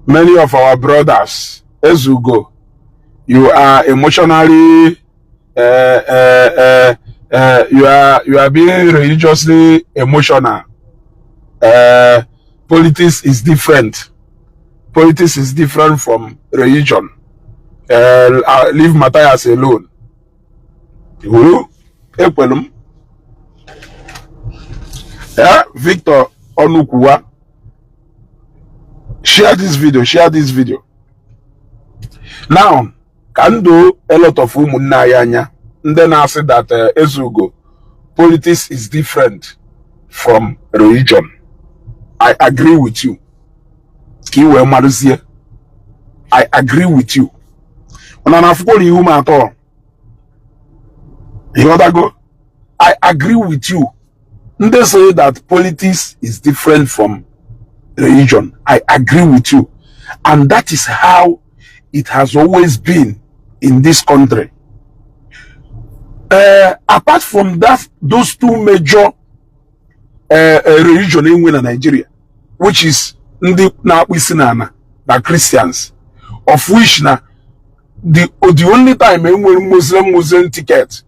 many of our brothers, Ezeugo, you are emotionally, you are being religiously emotional. Politics is different. Politics is different from religion. Leave Mathias alone. Victor Onukuwa, share this video. Now, can do a lot of umunayanya, and then I say that Ezeugo, politics is different from religion. I agree with you. I agree with you. I agree with you. They say that politics is different from religion. I agree with you. And that is how it has always been in this country. Apart from that, those two major religion in Nigeria, which is the Christians, of which the only time when Muslim ticket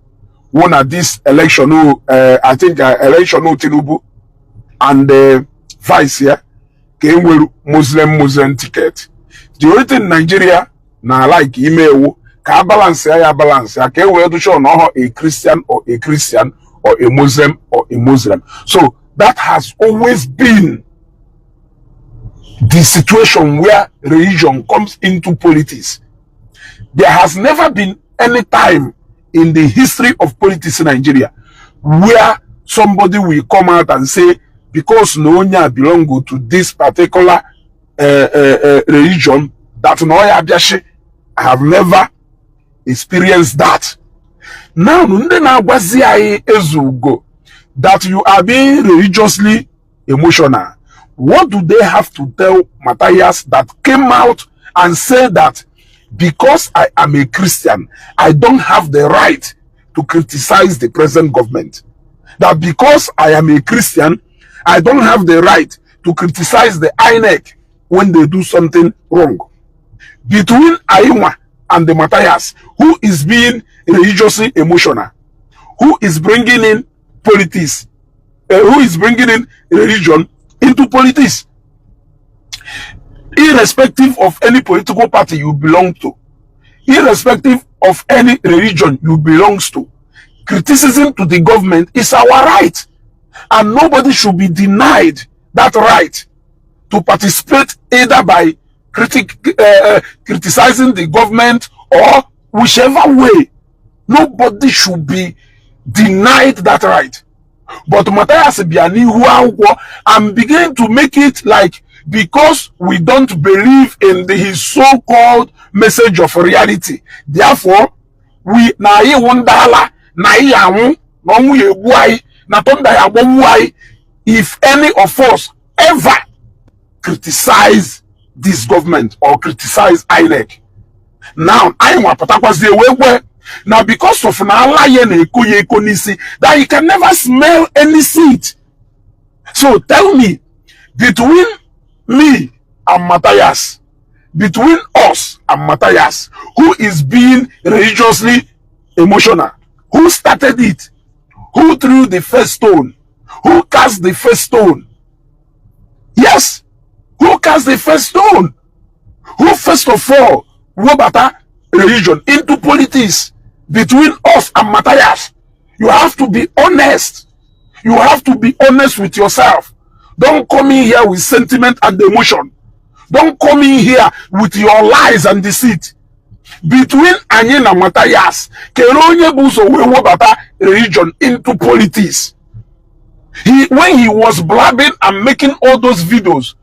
won at this election, I think election Tinubu and vice here came with Muslim ticket. The only thing in Nigeria na like email ka balance I can wear to show no a Christian or a Christian or a Muslim or a Muslim. So that has always been the situation where religion comes into politics. There has never been any time in the history of politics in Nigeria where somebody will come out and say, because Nonya belong to this particular religion, that Noya Biashi, I have never experienced that. Now, Ezeugo, that you are being religiously emotional. What do they have to tell Mathias that came out and said that because I am a Christian, I don't have the right to criticize the present government? That because I am a Christian, I don't have the right to criticize the INEC when they do something wrong. Between Aima and the Mathias, who is being religiously emotional, who is bringing in politics, who is bringing in religion into politics, irrespective of any political party you belong to, irrespective of any religion you belong to, criticism to the government is our right, and nobody should be denied that right to participate either by criticizing the government or whichever way. Nobody should be denied that right. But Mathias Ezeaku, I'm beginning to make it like, because we don't believe in his so-called message of reality, therefore we na ye wondala na yamu no mu yebuai na tonda ya bomuai if any of us ever criticize this government or criticize INEC. Now I want patakwazi now because of that you can never smell any seed. So tell me, between me and Mathias, between us and Mathias, who is being religiously emotional? Who started it? Who threw the first stone? Who cast the first stone? Yes, who cast the first stone? Who first of all brought religion into politics? Between us and Mathias, you have to be honest. You have to be honest with yourself. Don't come in here with sentiment and emotion. Don't come in here with your lies and deceit. Between Anyen and Mathias, Keronye Buso will bata religion into politics. When he was blabbing and making all those videos,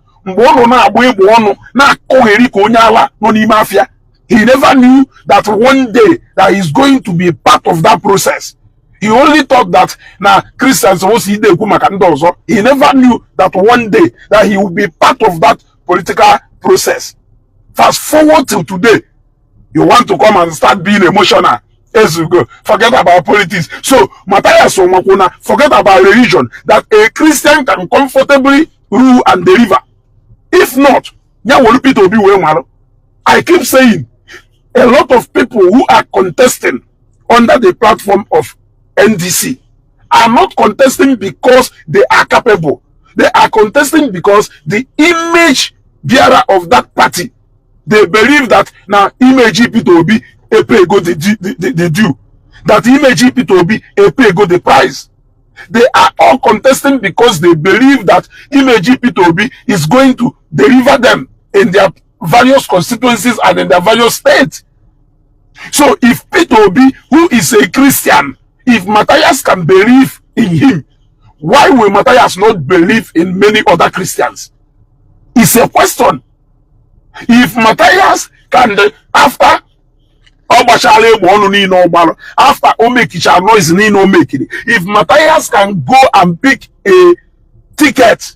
he never knew that one day that he's going to be a part of that process. He only thought that now Christians was he never knew that one day that he would be part of that political process. Fast forward till today, you want to come and start being emotional. Ezeugo, forget about politics. So Mathias Omakuna, forget about religion. That a Christian can comfortably rule and deliver. If not, I keep saying a lot of people who are contesting under the platform of NDC are not contesting because they are capable. They are contesting because the image bearer of that party, they believe that now image people be a pay go the due. That image people be a pay go the prize. They are all contesting because they believe that image people be is going to deliver them in their various constituencies and in their various states. So if Peter Obi, who is a Christian, if Mathias can believe in him, why will Mathias not believe in many other Christians? It's a question. If Mathias can, after if Mathias can go and pick a ticket,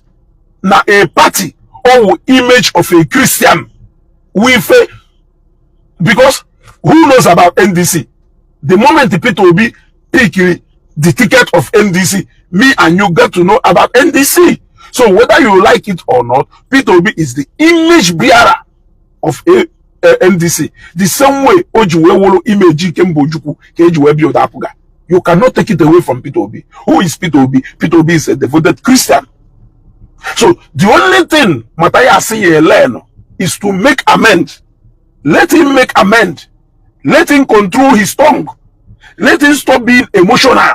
na a party or image of a Christian with a, because who knows about NDC? The moment the people will be picking the ticket of NDC, me and you get to know about NDC. So whether you like it or not, Peter Obi is the image bearer of a NDC. The same way Ojuwe image Kembojuku Kejuwe Odapuga. You cannot take it away from Peter Obi. Who is Peter Obi? Peter Obi is a devoted Christian. So the only thing Mathias learn is to make amends. Let him make amends. Let him control his tongue. Let him stop being emotional.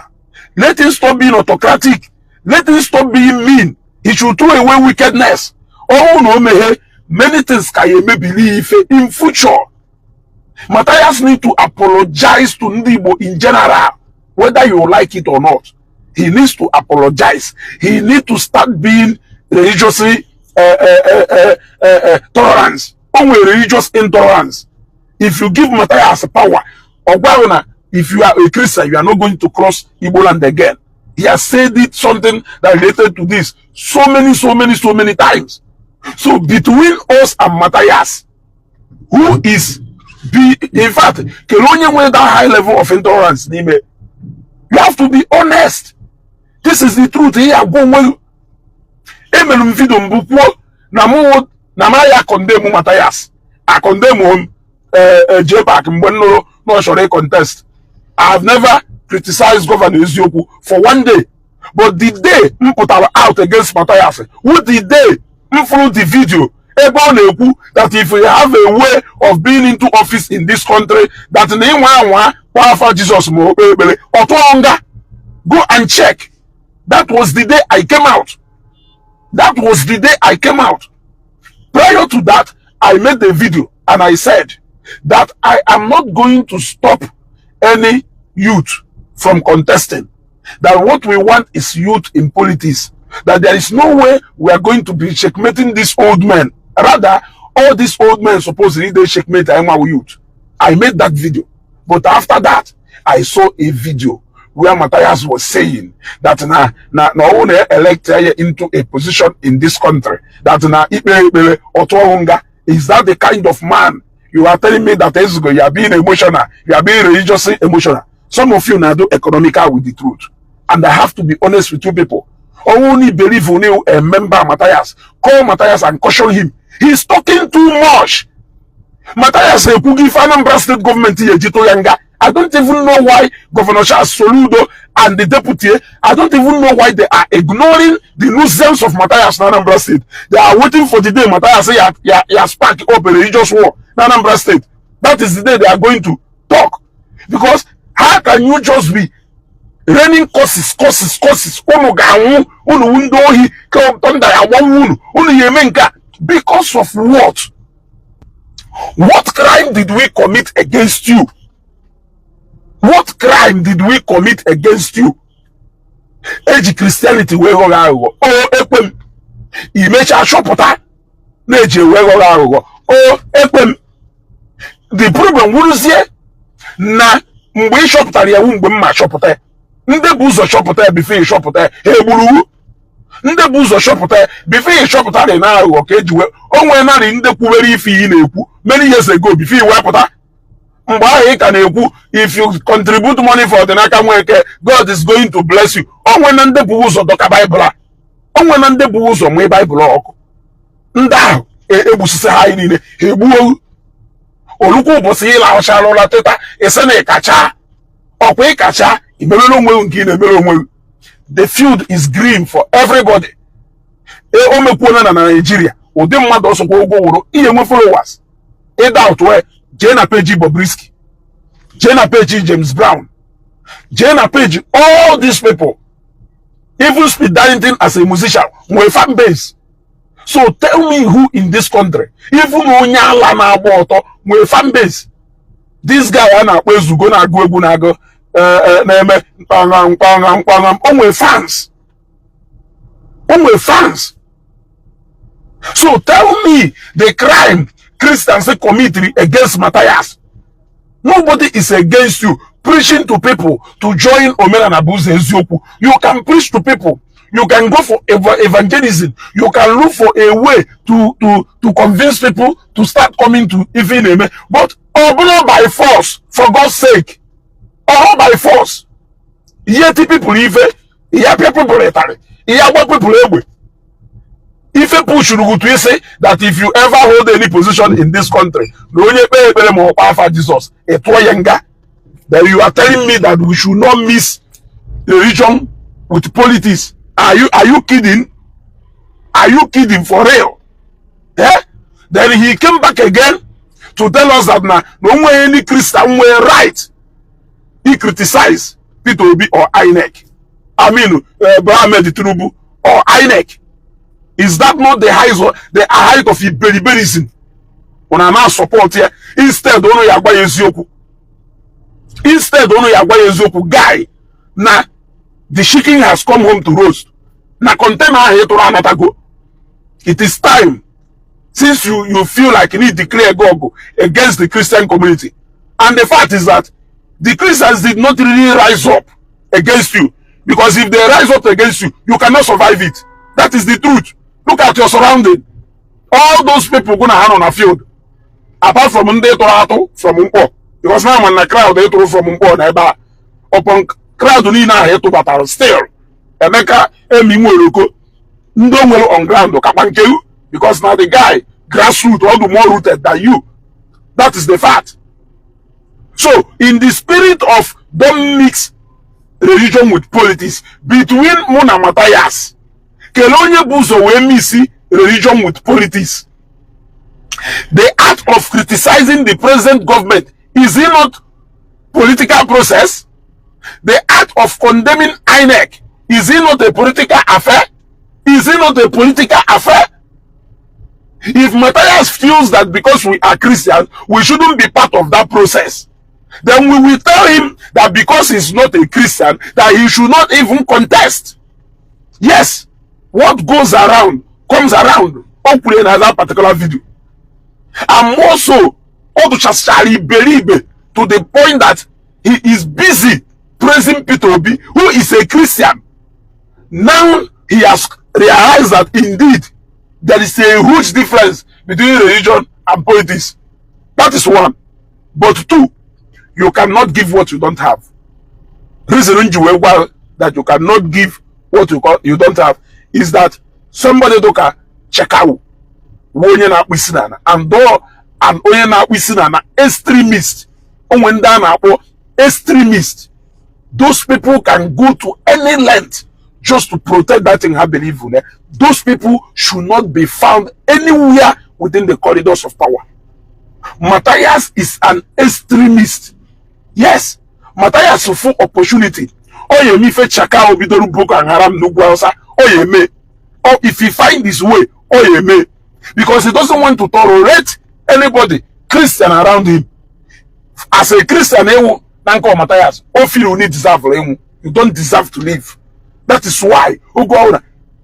Let him stop being autocratic. Let him stop being mean. He should throw away wickedness. Oh no, many things can you may believe in future. Mathias need to apologize to Ndibo in general, whether you like it or not. He needs to apologize. He needs to start being religiously tolerance. Only religious intolerance. If you give Mathias power, or if you are a Christian, you are not going to cross Igbo land again. He has said it something that related to this so many times. So between us and Mathias, who is in fact, Kelonye with that high level of intolerance, you have to be honest. This is the truth. Here I go well. Emelum video mbupo na maya condemn Mathias. I condemn him J-Back no sure contest. I have never criticized Governor Ezeugo for one day. But the day put out against Mathias, who the day follow the video that if we have a way of being into office in this country, that name one Jesus go and check. That was the day I came out. That was the day I came out. Prior to that, I made the video and I said that I am not going to stop any youth from contesting. That what we want is youth in politics. That there is no way we are going to be checkmating these old men. Rather, all these old men supposedly they checkmate our youth. I made that video. But after that, I saw a video where Mathias was saying that na only elected into a position in this country. That is that the kind of man you are telling me that Ezeugo, you are being emotional, you are being religiously emotional. Some of you now do economical with the truth. And I have to be honest with you people. Only believe only a member Mathias. Call Mathias and caution him. He's talking too much. Mathias give Anambra state government here, Jito Yanga. I don't even know why Governor Charles Soludo and the deputy, I don't even know why they are ignoring the nuisance of Mathias in Anambra state. They are waiting for the day Mathias say, yeah, spark up a religious war in Anambra state. That is the day they are going to talk. Because how can you just be raining courses, because of what? What crime did we commit against you? What crime did we commit against you? Age Christianity we go oh ekwem imecha shopota neje we go oh ekwem. The problem wuruzie na mgbe shopota ya mgbe mma shopota ndị bụ ụzọ shopota before shopota egburu ndị bụ ụzọ shopota before shopota dị na aghụghọ ka ejiwe onwe narị ndị kwubere ife iyi na-ekwu many years ago before wepụta mgbe ahụ ị ka na-ekwu if you contribute money for ọdịnaka nweke God is going to bless you. Onwe na ndị bụ ụzọ dọka Baịbụl a onwe na ndị bụ ụzọ nwee Baịbụl ọkụ ndị ahụ ebusisi ha niile egbuo olukwu bosi ila osharola teta esene kacha okwa ikacha imere onwe nke na-emere onwe. The field is green for everybody. O mekwuona na Nigeria ụdị mmadụ ọsọkwa ụgwọ wụrụ ihe nwe followers doubt where jee na page Bobrisky, jee na page James Brown, jee na page all these people. Even Speed Darlington as a musician nwere fan base. So tell me who in this country, even onye ala na-agba ọtọ nwere fan base. This guy a na-akpọ Ezeugo na-agụ egwu na-agụ na-eme mkpagha o nwere fans. O nwere fans. So tell me the crime Christians commit against Mathias. Nobody is against you preaching to people to join Mathias Ezeaku. You can preach to people. You can go for evangelism. You can look for a way to convince people to start coming to even. But all by force, for God's sake. All by force. Yet people even. Yet people retire. Yet people able. If a push to say that if you ever hold any position in this country, Jesus, then you are telling me that we should not mix religion with politics. Are you kidding? Are you kidding for real? Yeah? Then he came back again to tell us that now no way any Christian were right. He criticized Peter Obi or INEC. I mean Ahmed Tinubu or INEC. Is that not the height of Iberiberism? When I'm not support here, instead ono yagba Ezeaku. Instead ono yagba Ezeaku guy. Now the chicken has come home to roast. Now container here to another go. It is time, since you feel like you need to declare God against the Christian community. And the fact is that the Christians did not really rise up against you, because if they rise up against you, you cannot survive it. That is the truth. Look at your surrounding. All those people gonna hand on a field. Apart from Nde from Mpo. Because now I'm in a crowd they throw from Mpo na upon crowd ni na here to battle still. Emeka Emimueloko Ndo on ground Kapankeu, because now the guy grassroots all the more rooted than you. That is the fact. So in the spirit of don't mix religion with politics between Mona Mathias, Kelonye Buzo we misi religion with politics. The act of criticizing the present government, is it not political process? The act of condemning INEC, is it not a political affair? Is it not a political affair? If Mathias feels that because we are Christians, we shouldn't be part of that process, then we will tell him that because he's not a Christian, that he should not even contest. Yes, what goes around comes around. Hopefully in that particular video. And also, Beribe, to the point that he is busy praising Peter Obi, who is a Christian. Now he has realized that indeed there is a huge difference between religion and politics. That is one. But two, you cannot give what you don't have. Reason that you cannot give what you don't have is that somebody doka check out and though and extremist extremist, those people can go to any length just to protect that thing I believe in. Those people should not be found anywhere within the corridors of power. Mathias is an extremist. Yes, Mathias is full opportunity. Oh, you me fe chaka obidoru Boko Haram no gwausa. Oh, you may. Or if he find his way, oh, you may. Because he doesn't want to tolerate anybody Christian around him. As a Christian, Nanko Mathias, oh, feel you need deserve. You don't deserve to live. That is why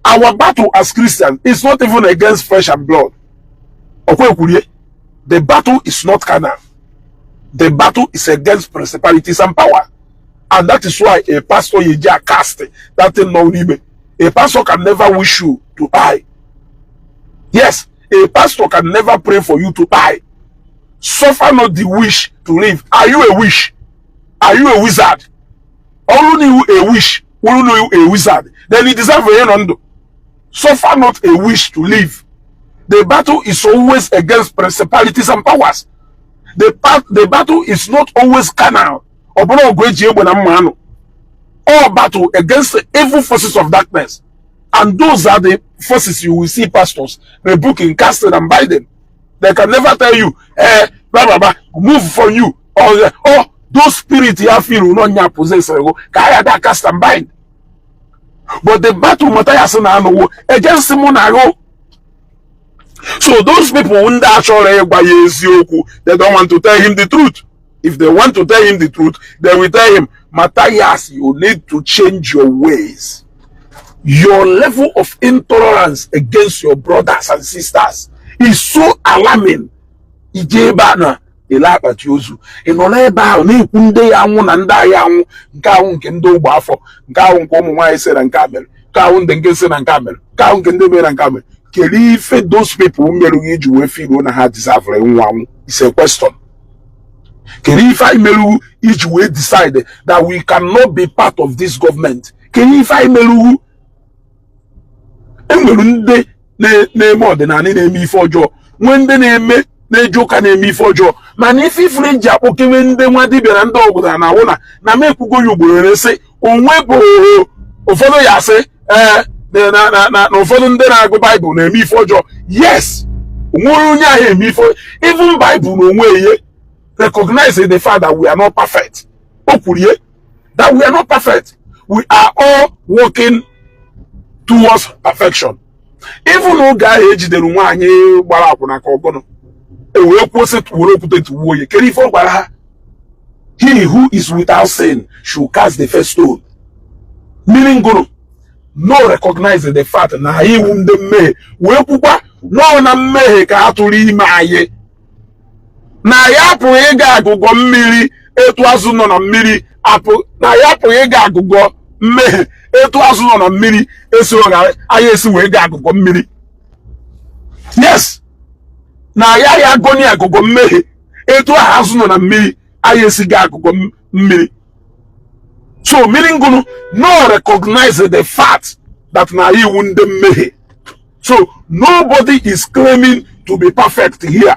our battle as Christians is not even against flesh and blood. The battle is not carnal. The battle is against principalities and power. And that is why a pastor yeja cast that thing no libe. A pastor can never wish you to die. Yes, a pastor can never pray for you to die. Suffer not the wish to live. Are you a wish? Are you a wizard? Only you a wish, only you a wizard. Then you deserve a hand. Suffer not a wish to live. The battle is always against principalities and powers. The battle is not always carnal. All battle against the evil forces of darkness. And those are the forces you will see pastors rebuking, casting, and binding. They can never tell you, blah, blah, blah, move from you. Or, those spirits you feel will not possess. That cast and bind. But the battle Mathias against Simon. So those people who actually by Ezeugo, they don't want to tell him the truth. If they want to tell him the truth, they will tell him, Mathias, you need to change your ways. Your level of intolerance against your brothers and sisters is so alarming. Ijebana elabatuzu enoleba oni kunde yanwu na nda yanwu nka hu nke ndo gba afọ nka hu nke ụmụ nwanyị se na nka mere nka hu nke se na nka mere nka hu nke ndị mere na nka mere keri ife those people meru iji we feel na ha deserve nwanwu is a question. Keri ife I meru iji we decide that we cannot be part of this government. Keri ife I meru enwere ndị na-eme ọdịnala na-eme ife ọjọọ nwe ndị na-eme na-eji ụka na-eme ife ọjọọ mana ife ifere ji akpọkewe ndị nwa dibịa na ndị ọbụla na awụ na m ekwugo ya ugboro na-ese onwe bụ ụfọdụ ya asị na ụfọdụ ndị na-agụ baịbụl na-eme ife ọjọọ. Yes, onwere onye ahụ eme ife even baịbụl na onwe ihe recognize the fact that we are not perfect. O kwuru ihe that we are not perfect. We are all working towards perfection. Even oge ahụ ejidere nwaanyị gbara akwụna ka ọgọnọ were kwụsị were okwute tuwo ya kere ife ọ gwara ha, he who is without sin should cast the first stone. Meaning gụrụ no recognize the fact na ha iwu ndị mmehie wee kwukwa nọọ na mmehie ka ha tụrụ ime anyị na ya apụghị ịga agụgọ mmiri etu azụ nọ na mmiri na ya apụghị ịga agụgọ mmehie etu azụ nọ na mmiri esi anyị esi wee ga agụgọ mmiri. Yes, na ya goni agụgọ mmehie etu azụ nọ na mmiri anyị esi ga agụgọ mmiri. So meaning gunu no recognize the fact that na iwu ndị mmehie. So nobody is claiming to be perfect here.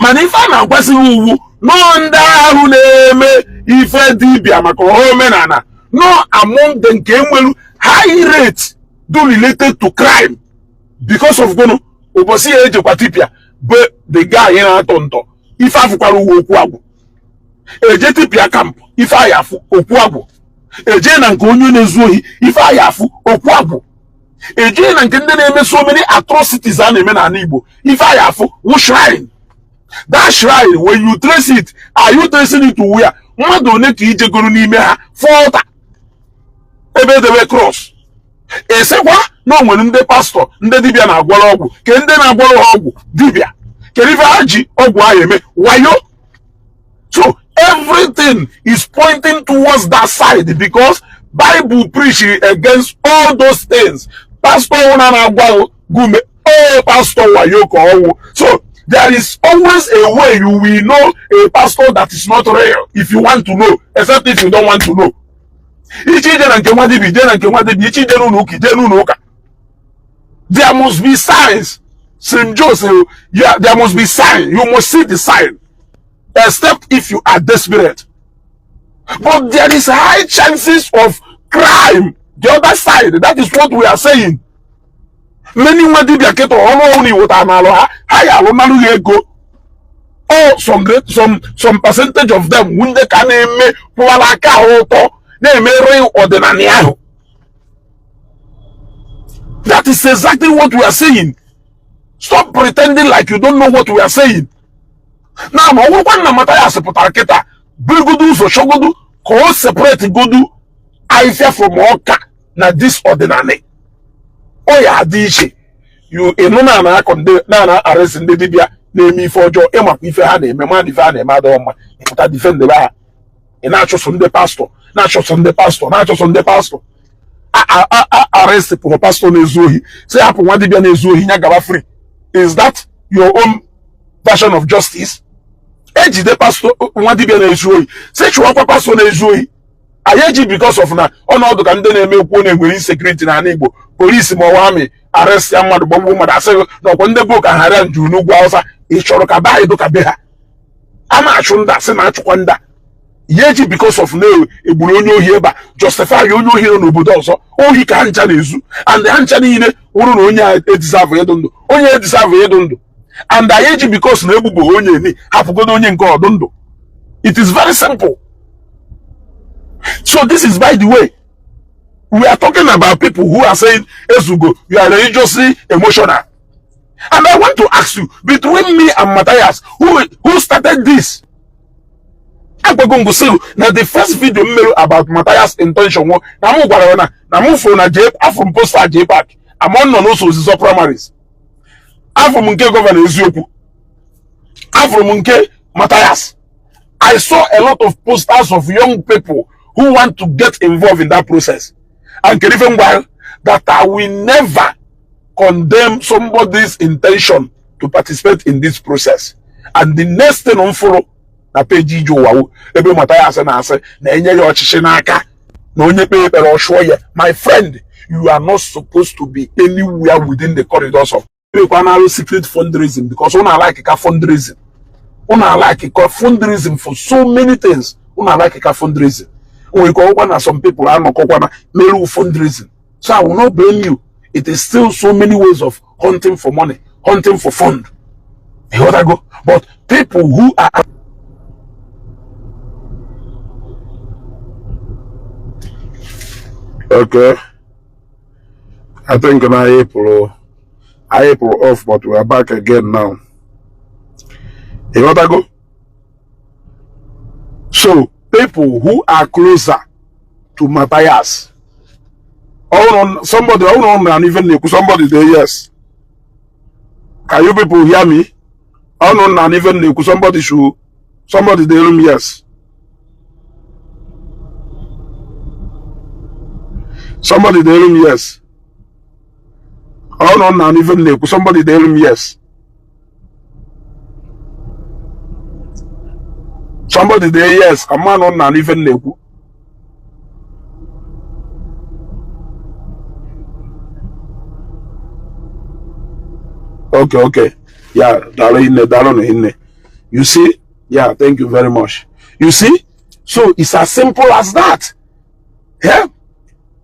Mana ife a na-agwasị uwu no ndị ahụ na-eme ife dibịa maka omenala no among them can high rate do related to crime because of gono obosi eje kwatipia but the guy in atonto if afukwara uwe okwu agwu eje tipia camp if ayafu okwu agwu eje na nke onye na-ezu ohi if ayafu okwu agwu eje na nke ndị na-eme so many atrocities a na-eme na Igbo if ayafu wo shrine. That shrine, when you trace it, are you tracing it to where mmadụ one ka ije goro n'ime ha fọta ebe debe cross esekwa na onwere ndị pastor ndị dibịa na-agwọrọ ọgwụ ke ndị na-agwọrọ ha ọgwụ dibịa kerife ha ji ọgwụ ahụ eme wayo. So everything is pointing towards that side because Bible preach against all those things. Pastor una na-agwa gume pastor wayo ka ọwụ. So there is always a way you will know a pastor that is not real if you want to know, except if you don't want to know. There must be signs. St. Joseph, yeah, there must be sign. You must see the sign, except if you are desperate. But there is high chances of crime. The other side, that is what we are saying. Many wadi biaketo only what analoha higher lomalu go. Oh, some percentage of them when they can name pualaka auto name real ordinary. That is exactly what we are saying. Stop pretending like you don't know what we are saying. Now, no one na Mathias Ezeaku Brigudu so shogodu ko separate godu I fear from oka na this ordinary. Oh yeah, dishi. You enuna na konde na arrest ndị dibia na-eme ife ọjọọ ịmakwa ife ha na-eme ma dife ha na-eme adọ mma ịpụta defend the ba ị na-achọsọ ndị pastor na-achọsọ ndị pastor na-achọsọ ndị pastor arrest for pastor na-ezu ohi say hapụ nwa dibia na-ezu ohi nya gaba free. Is that your own version of justice? Ejide pastor nwa dibia na-ezu ohi say chụwakwa pastor na-ezu ohi Ayeji because of na ọnọdụ ka ndị na-eme okwu na-enwere insecurity na Igbo polisi ma ọwa amị arrest ya mmadụ gbagbuo mmadụ asị na ọkwa ndị bụ ka hara njuru n'ugwu Hausa ị chọrọ ka baa edo ka be ha a na-achụ ndị asị na-achụkwa ndị Ayeji because of na egburu onye ohi ebe a justify onye ohi nọ n'obodo ọzọ ohi ka ha ncha na-ezu and ha ncha niile wụrụ na onye edisavu ịdụ ndụ onye edisavu ịdụ ndụ and Ayeji because na egbugbo onye ni hapụgodo onye nke ọdụ ndụ. It is very simple. So this is, by the way, we are talking about people who are saying, Ezeugo, you are religiously emotional. And I want to ask you, between me and Mathias, who started this? I'm going to say now the first video about Mathias' intention was I'm from poster JPAC. I'm on also the primaries. I'm from Governor Ezeugo. I'm from Mathias. I saw a lot of posters of young people who want to get involved in that process. And even while that I will never condemn somebody's intention to participate in this process. And the next thing on follow na page Joe ebe Mathias na say na enye ya ochichi n'aka na onye pepe ro show ye. My friend, you are not supposed to be anywhere within the corridors of secret fundraising, because una like a fundraising. Una like a fundraising for so many things. Una like a fundraising. We call one some people are not fundraising. So I will not blame you. It is still so many ways of hunting for money, hunting for fund. You want to go? But people who are okay. I think in April off, but we are back again now. You want to go? So people who are closer to Mathias. Oh, somebody, and even somebody there, yes. Can you people hear me? Oh, no, and even somebody there, yes. Somebody there, yes. Oh, no, and even somebody there, yes. Somebody there, yes. A man on and even leku. Okay. Yeah, darling. You see? Yeah, thank you very much. You see? So it's as simple as that. Yeah?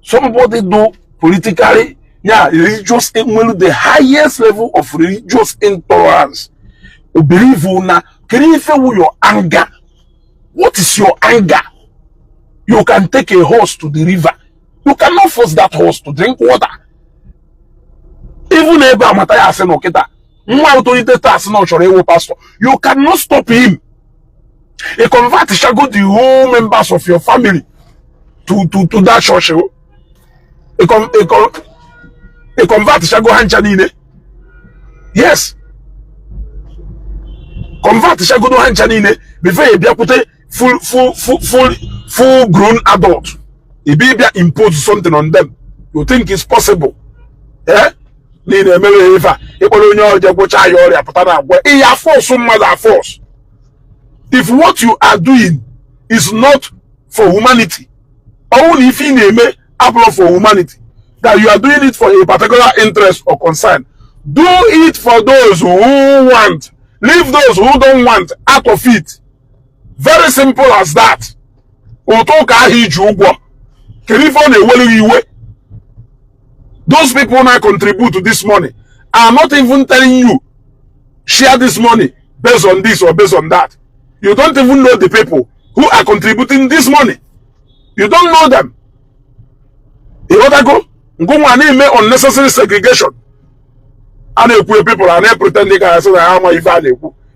Somebody do politically, yeah, religious, the highest level of religious intolerance. You believe una, can you feel your anger? What is your anger? You can take a horse to the river. You cannot force that horse to drink water. Even if Mathias pastor, you cannot stop him. A convert shall go the whole members of your family to that church. A convert shall go Hanchanine. Yes. Convert shall go to Hanchanine before you be full grown adult. If you impose something on them, you think it's possible. Eh? If what you are doing is not for humanity, only if you name it for humanity, that you are doing it for a particular interest or concern, do it for those who want. Leave those who don't want out of it. Very simple as that. Those people now contribute to this money are not even telling you share this money based on this or based on that. You don't even know the people who are contributing this money. You don't know them. You want to go? Unnecessary segregation. And people are not pretending I say how much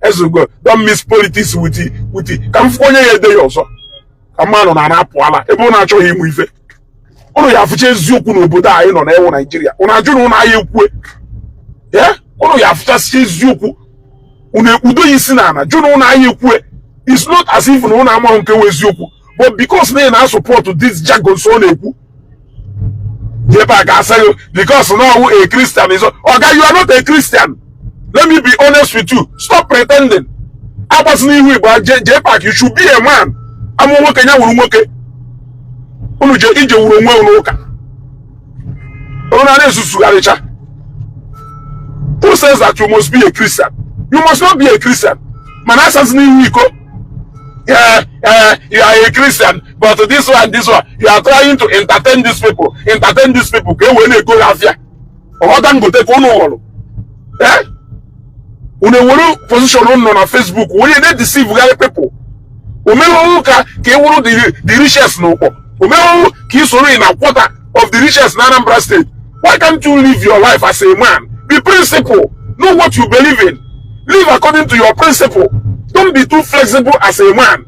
Ezeugo, don't miss politics with it. Come for your day also. Come on an apple. Everyone show him with it. Oh, you have to change Ezeugo no Buddha in on Nigeria. On a June on you. Yeah? Oh, you have to change Ezeugo. Udo Isinana, June on you. It's not as if no one among Ezeugo, but because they now support this jargon so neku. Because now a Christian is okay, you are not a Christian. Let me be honest with you. Stop pretending. You should be a man. I'm okay. unu je ije wuru onwe unu ụka unu na-esusugharịcha. Who says that you must be a Christian? You must not be a Christian. Man, that's yeah, you are a Christian, but this one, you are trying to entertain these people. Entertain these people. Okay, when they go after, or then go take on all. Eh? When they position on Facebook, when they deceive people. Umelo ke wuru the richest no. Umelo ki soro in a quarter of the richest in Anambra State. Why can't you live your life as a man? Be principle. Know what you believe in. Live according to your principle. Don't be too flexible as a man.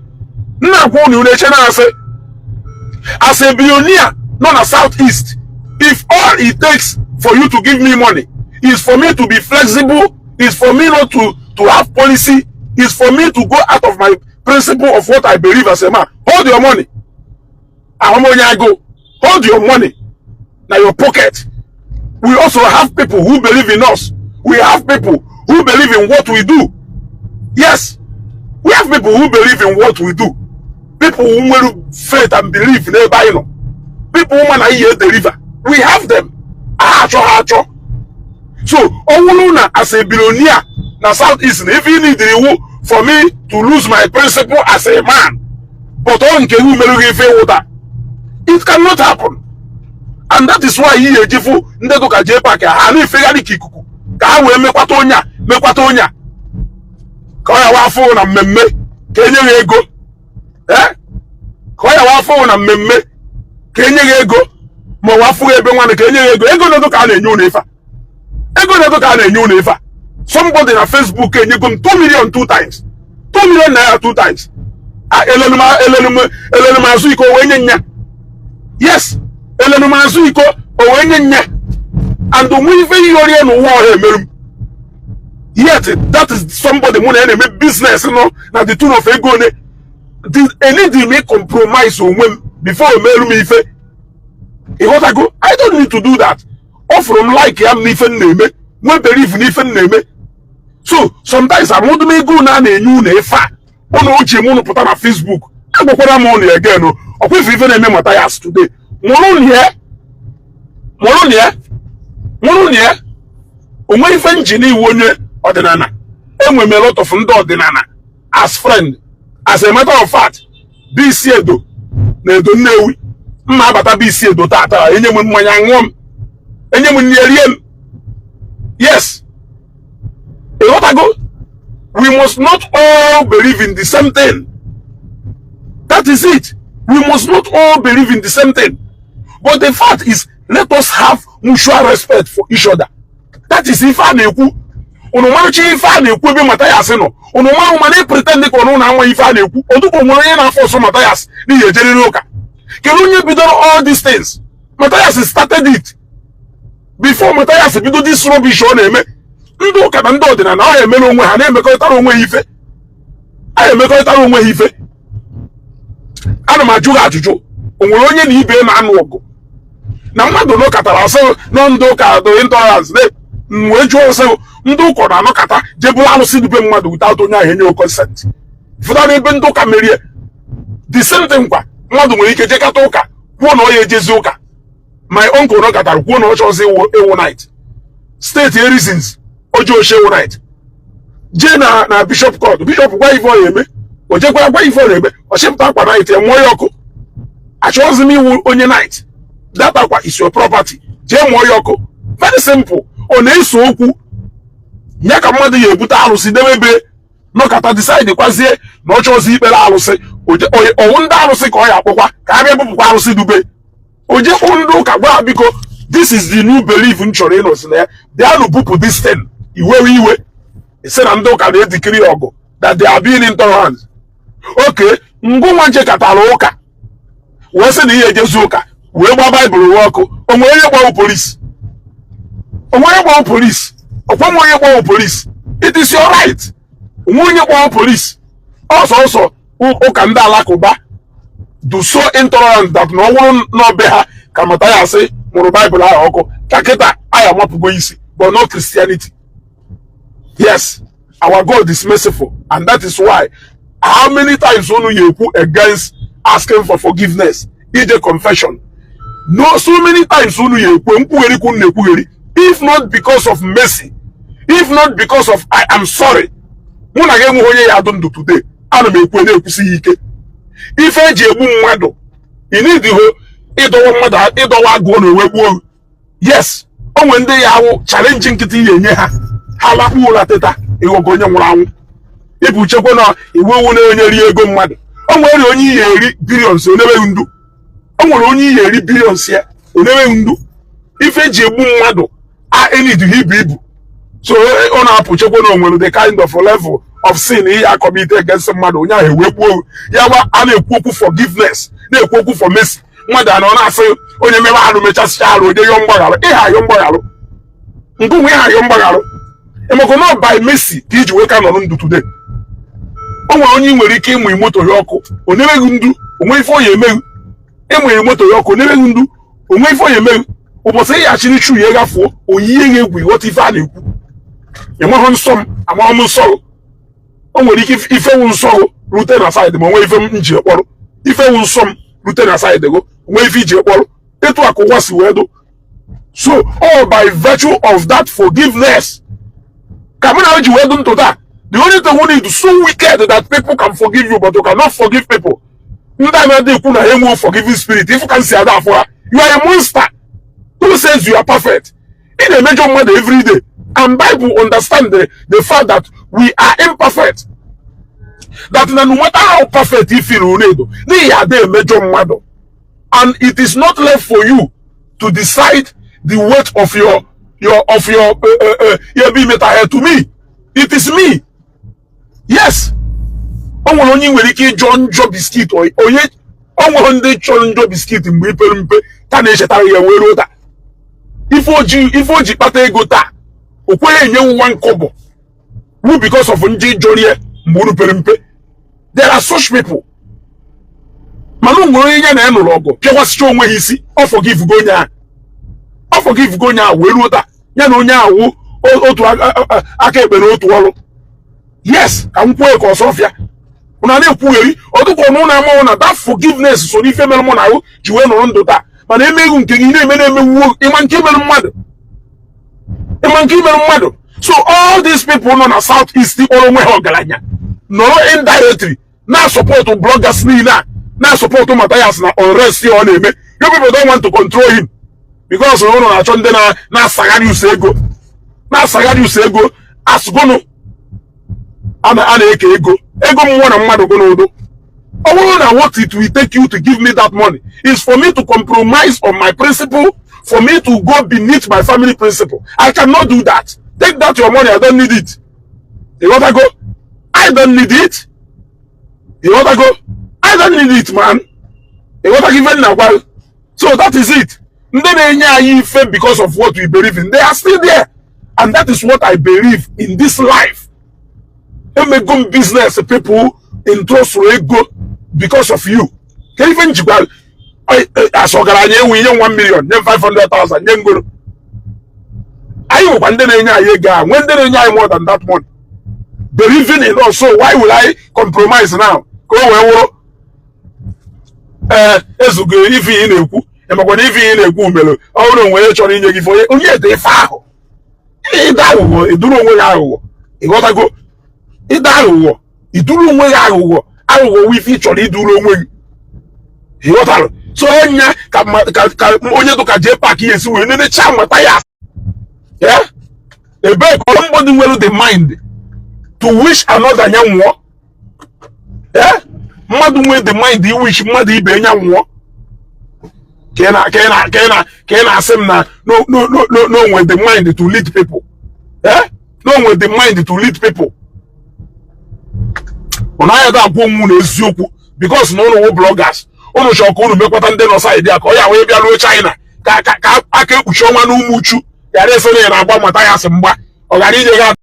As a billionaire, not a Southeast, if all it takes for you to give me money is for me to be flexible, is for me not to have policy, is for me to go out of my principle of what I believe as a man, hold your money. Hold your money. Now your pocket. We also have people who believe in us. We have people who believe in what we do. Yes. We have people who believe in what we do. People who will faith and believe in everybody. People who want to hear the river. We have them. So, as a billionaire, na Southeast, if you need the for me to lose my principle as a man, but it cannot happen. And that is why he ejifu ndedo ka je park ha na ifegari kikuku ka ha we mekwata onya ka ya wa afọ na mmemme ka enye ego ka ya wa afọ na mmemme ka enye ego ma wa afọ ebe nwanne ka enye ego ndedo ka na enye unu ifa somebody na Facebook enyego 2 million 2 times 2 million naira 2 times elenu azu iko we nyenya. Yes, elenu mazu iko o nyenya, and we even yori no war emerum. Yet that is somebody mo na make business no na the tune of ego ne any dey make compromise on when before emerum ife. I don't need to do that. Or from like am ife neme when believe ni ife neme. So sometimes I want to make go na enyu na ifa ono uche mo no put na Facebook agbokwara mo no again no okwe ife na eme Mathias today. Moro nie onwe ife njini wonye ordinana enwe me lot of ndo ordinana as friend. As a matter of fact, BC Edo na Edo Nnewi mma abata BC Edo tata enye mu mmanya nwom enye mu nieriem. Yes, we must not all believe in the same thing. That is it. We must not all believe in the same thing. But the fact is, let us have mutual respect for each other. That is if I neku. Onomachi if I neku be Mathias no. Onoma umane pretend ko no na nwa if I neku. Oduko nwere na force Mathias ni yejeri loka. Kelunye bidon all these things. Mathias started it. Before Mathias bido this rubbish on eme. Ndo ka na ndo odina na eme no onwe ha na emekọrịtara onwe ife. Emekọrịtara onwe ife. Ana ma juga ajuju. Onwere onye na ibe na anu ogu. Na mmadụ no katara so no ndo ka do intolerance ne nwe ju so ndo ko na no kata jebula alusi dube mmadụ without onye ahenye consent. Fuda na ebe ndo ka merie. The same thing kwa mmadụ nwere ike je kata ụka kwuo na oye ejezi ụka. My uncle no katara kwuo na ocho say ewo night. State reasons ojo shewo night. Je na bishop court bishop gwa ife oyeme oje gwa ife oyeme o shimta kwa night e mo yoko. Achọzi me onye night. That aqua is your property. Yoko. Very simple. On eso okwu. Ya ka mmadụ ya ebute alụsị debebe. No kata decide kwazie na ọchọzi ikpere alụsị. Owu ndị alụsị ka ọ ya akpọkwa ka abịa bụpụkwa alụsị dube. Oje ndị ụka gwa biko this is the new belief in chọrọ ịnọsị na ya. They are to bupụ this thing. Iwe. Ese na ndị ụka na-edikiri ọgụ that they are being intolerant. Okay, ngwa nje katara ụka. We say na ihe ejezu ụka. We gba Bible wọkụ. Onwe onye gbawo police. Onye gbawo police. It is your right. Onwe onye gbawo police. Also ụka ndị alakụba do so intolerant that no one no be ha ka Mathias say mụrụ Bible ahụ ọkụ. Ka kịta aya mapụgo isi, but not Christianity. Yes, our God is merciful, and that is why how many times onu you ekwu against asking for forgiveness ije confession. No, so many times if not because of mercy, if not because of I am sorry, today. If I you need the yes, when they are challenging if you check on it won't ego mad. Only billions, never only billions here, never if a jebum mado, I need to hear. So on our Puchoko, the kind of level of sin he are committed against some mado, Yawa and forgiveness, they for mercy. Mother and I say, on your member, make us shallow, the young barrel, young barrel. We are young barrel. And we cannot by mercy, teach we can do today. Only when he came with motor yoko, or never do, away for your mail. And when motor yoko, never do, away for your mail. Or say actually true year for, or year with what if I knew. You want some, I'm almost so. Only if I won't so, routine aside the away from India, or if I want some, routine aside the go, away Fiji, or it was wedo. So, all by virtue of that forgiveness, come on, you welcome to that. The only thing we is so wicked that people can forgive you, but you cannot forgive people. You don't forgiving spirit. If you can say that for you are a monster. Who says you are perfect? In a major matter every day. And Bible understand the fact that we are imperfect. That no matter how perfect you feel, they are the major matter. And it is not left for you to decide the weight of your being meta to me. It is me. Yes. Only when you John job biscuit or yet on the John job biscuit in Whipper Tanesha Weroda. If OG Pate Gota, Okwe one kobo. Who because of Nji Jolie Muruperimpe. There are such people. Manu Morian and Logo. There was strong when he see or forgive Gonya. Or forgive Gonya, Weroda. Yanonya, O to Akebeno to Wallow. Yes, I'm poor or Sophia. Unane pueri, or to Mona, that forgiveness, so if you mona, you went on to that. But they may mother. So all these people on the southeast, the Oromo Galanya. No indirectly. Now support to bloggers now support to Mathias or rest your name. You people don't want to control him. Because we don't know now Sagadu Ezeugo. Now Sagadu Ezeugo as gono. And ego more than mad go do. All I want it will take you to give me that money is for me to compromise on my principle, for me to go beneath my family principle. I cannot do that. Take that your money, I don't need it. You want to go? I don't need it. You want to go? I don't need it, man. You want to give it now? Well, so that is it. Then because of what we believe in, they are still there. And that is what I believe in this life. They make good business people in trust ego because of you. Can even jibal as organize we 1 million, then 500,000, then go. I when they more than that one. Believing in us, so why will I compromise now? Go well, Ezeugo if he in a coup, and when if he in a good oh no, where you're in for you, only they foul. It don't know where I got to go. It don't know where I will with each other. Do so onye to kaje park yes we no cha Mathias. Yeah, a beg somebody well the mind to wish another nyanwo. Yeah, madu we the mind you wish madu ibe nyanwo. Kena asem na no with the mind to lead people. Yeah, no with the mind to lead people. Onaya da go mu na Ezeugo because no bloggers. Ono shoko no mekwata ndị no side ya ka o ya we bia lo China ka aka ekpuchi ọnwa na umuchu ya resele na agba Mathias mgba ọ gara ije ga